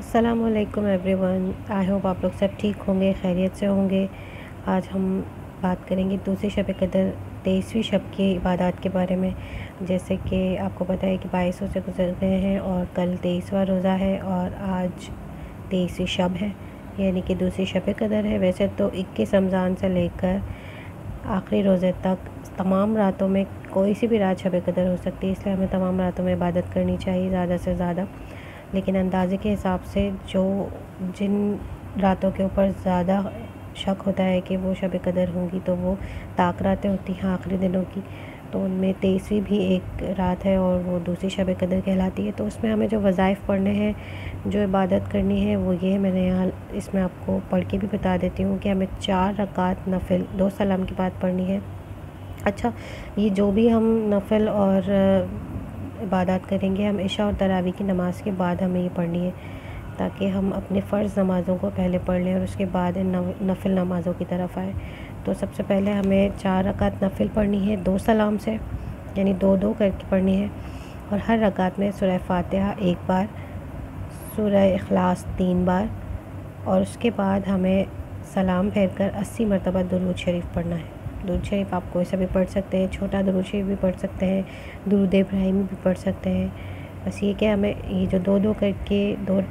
अस्सलामुअलैकुम everyone. I hope आप लोग सब ठीक होंगे, खैरियत से होंगे। आज हम बात करेंगे दूसरी शब कदर 23वीं शब की इबादत के बारे में। जैसे कि आपको पता है कि 22 रोज़े गुजर गए हैं और कल 23वां रोज़ा है और आज 23वीं शब है, यानी कि दूसरी शब कदर है। वैसे तो 21 रमज़ान से लेकर आखिरी रोज़े तक तमाम रातों में कोई सी भी रात शब कदर हो सकती है, इसलिए हमें तमाम रातों में इबादत करनी चाहिए ज़्यादा से ज़्यादा। लेकिन अंदाज़े के हिसाब से जो जिन रातों के ऊपर ज़्यादा शक होता है कि वो शब कदर होंगी तो वो ताक रातें होती हैं आखिरी दिनों की, तो उनमें 23वीं भी एक रात है और वो दूसरी शब कदर कहलाती है। तो उसमें हमें जो वज़ाइफ पढ़ने हैं, जो इबादत करनी है वो ये है। मैंने यहाँ इसमें आपको पढ़ के भी बता देती हूँ कि हमें 4 रकात नफिल 2 सलाम के बाद पढ़नी है। अच्छा, ये जो भी हम नफिल और इबादत करेंगे, हम इशा और तरावी की नमाज़ के बाद हमें ये पढ़नी है, ताकि हम अपने फ़र्ज़ नमाज़ों को पहले पढ़ लें और उसके बाद इन नफिल नमाज़ों की तरफ आए। तो सबसे पहले हमें 4 रकात नफिल पढ़नी है 2 सलाम से, यानी 2-2 करके पढ़नी है। और हर रकात में सूरह फातिहा 1 बार, सूरह इखलास 3 बार, और उसके बाद हमें सलाम फेर कर 80 मरतबा दुरूद शरीफ पढ़ना है। दुरूद शरीफ आप कोई सा भी पढ़ सकते हैं, छोटा दुरूद शरीफ भी पढ़ सकते हैं, दुरूद इब्राहिमी भी पढ़ सकते हैं। बस ये कि हमें ये जो 2-2 करके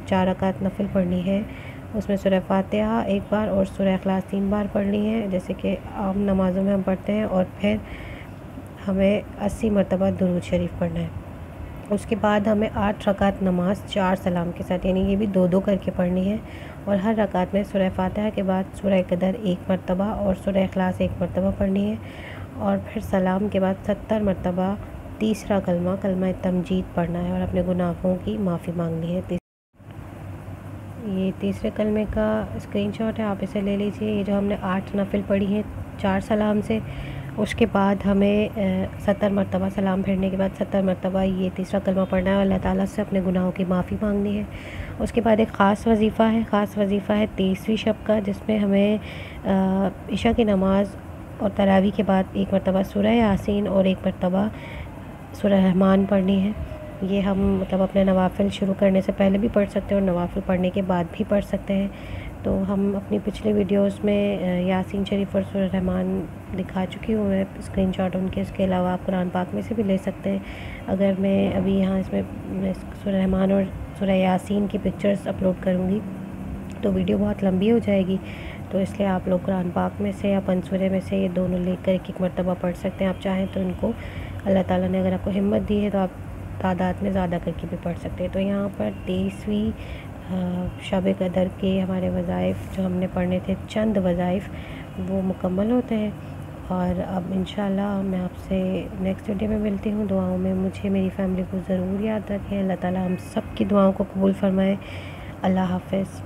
4 रकात नफिल पढ़नी है, उसमें सूरह फातिहा 1 बार और सूरह इखलास 3 बार पढ़नी है, जैसे कि आम नमाज़ों में हम पढ़ते हैं। और फिर हमें 80 मरतबा दुरूद शरीफ पढ़ना है। उसके बाद हमें 8 रकात नमाज 4 सलाम के साथ, यानी ये भी 2-2 करके पढ़नी है। और हर रकात में सूरह फातिहा के बाद सूरह कदर 1 मरतबा और सूरह इखलास 1 मरतबा पढ़नी है। और फिर सलाम के बाद 70 मरतबा तीसरा कलमा तमजीद पढ़ना है और अपने गुनाहों की माफ़ी मांगनी है। ये तीसरे कलमे का स्क्रीनशॉट है, आप इसे ले लीजिए। ये जो हमने 8 नफिल पढ़ी हैं 4 सलाम से, उसके बाद हमें 70 मरतबा सलाम फेरने के बाद 70 मरतबा ये तीसरा कलमा पढ़ना है और अल्लाह ताला से अपने गुनाहों की माफ़ी मांगनी है। उसके बाद एक ख़ास वजीफ़ा है, 23वीं शब का, जिसमें हमें इशा की नमाज़ और तरावी के बाद 1 मरतबा सूरह यासीन और 1 मरतबा सूरह रहमान पढ़नी है। ये हम मतलब अपने नवाफ़िल शुरू करने से पहले भी पढ़ सकते हैं और नवाफ़िल पढ़ने के बाद भी पढ़ सकते हैं। तो हम अपनी पिछले वीडियोस में यासीन शरीफ और सूरह रहमान दिखा चुकी हूँ मैं स्क्रीनशॉट उनके। इसके अलावा आप कुरान पाक में से भी ले सकते हैं। अगर मैं अभी यहाँ इसमें सूरह रहमान और सूरह यासीन की पिक्चर्स अपलोड करूँगी तो वीडियो बहुत लंबी हो जाएगी, तो इसलिए आप लोग कुरान पाक में से या पंसूरे में से ये दोनों लेकर एक मरतबा पढ़ सकते हैं। आप चाहें तो इनको अल्लाह ताला ने अगर आपको हिम्मत दी है तो आप तादाद में ज़्यादा करके भी पढ़ सकते हैं। तो यहाँ पर 23वीं शब कदर के हमारे वज़ाइफ जो हमने पढ़ने थे, चंद वज़ाइफ, वो मुकम्मल होते हैं। और अब इंशाल्लाह मैं आपसे नेक्स्ट वीडियो में मिलती हूँ। दुआओं में मुझे, मेरी फैमिली को ज़रूर याद रखें। अल्लाह ताला हम सब की दुआओं को कबूल फ़रमाए। अल्लाह हाफ़िज़।